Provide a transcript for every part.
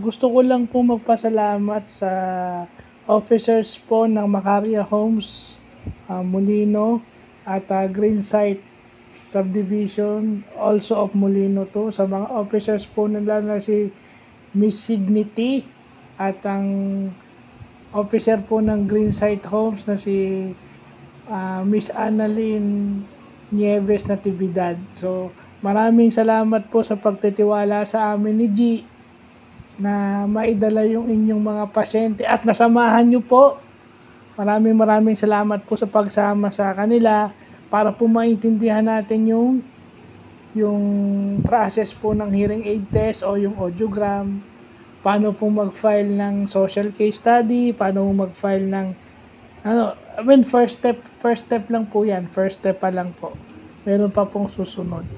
Gusto ko lang po magpasalamat sa officers po ng Macaria Homes, Molino at Greenside Subdivision, also of Molino to, sa mga officers po nila na si Miss Signity at ang officer po ng Greenside Homes na si Miss Annalyn Nieves Natividad. So, maraming salamat po sa pagtitiwala sa amin ni G na maidala yung inyong mga pasyente at nasamahan nyo po. Maraming salamat po sa pagsama sa kanila para po maintindihan natin yung process po ng hearing aid test o yung audiogram, paano po mag-file ng social case study, paano mag-file ng first step lang po yan, first step pa lang po. Meron pa pong susunod.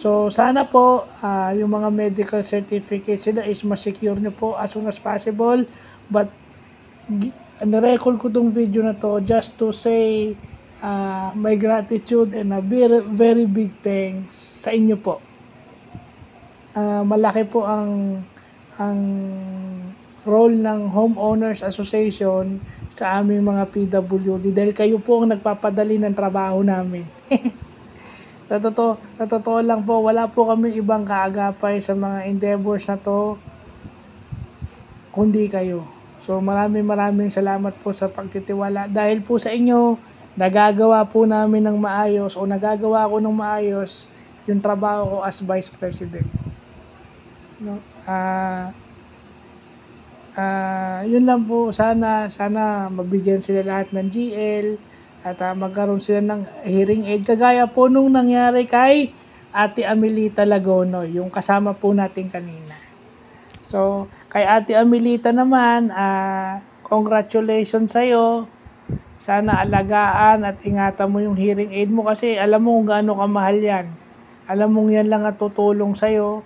So, sana po, yung mga medical certificates sila is ma-secure nyo po as soon as possible. But, na-record ko tong video na to just to say my gratitude and a very, very big thanks sa inyo po. Malaki po ang role ng Homeowners Association sa aming mga PWD dahil kayo po ang nagpapadali ng trabaho namin. Sa totoo lang po, wala po kami ibang kaagapay sa mga endeavors na to kundi kayo. So maraming salamat po sa pagtitiwala. Dahil po sa inyo, nagagawa po namin ng maayos o nagagawa ko ng maayos yung trabaho ko as Vice President. No? Yun lang po, sana mabigyan sila lahat ng GL at magkaroon sila ng hearing aid kagaya po nung nangyari kay Ate Amelita Lagonoy, yung kasama po natin kanina. So, kay Ate Amelita naman, congratulations sa'yo. Sana alagaan at ingatan mo yung hearing aid mo kasi alam mo kung gaano kamahal yan. Alam mong yan lang at tutulong sa'yo.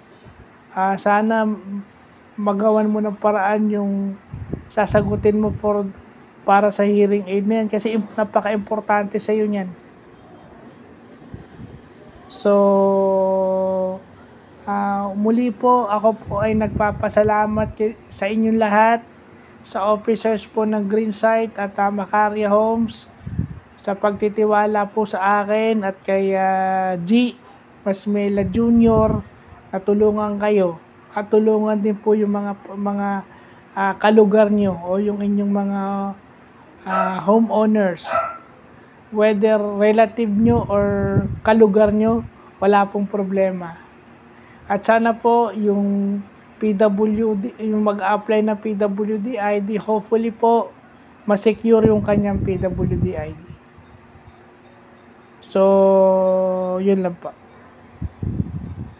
Sana magawan mo ng paraan yung sasagutin mo para sa hearing aid na yan kasi napaka-importante sa iyo niyan. So, muli po, ako po ay nagpapasalamat sa inyong lahat, sa officers po ng Greenside at Macaria Homes, sa pagtitiwala po sa akin at kay G. Masmela Jr. na tulungan kayo at tulungan din po yung mga kalugar nyo o yung inyong mga homeowners, whether relative nyo or kalugar nyo, wala pong problema. At sana po yung PWD, yung mag-apply ng PWD ID, hopefully po ma-secure yung kanyang PWD ID. So, yun lang po.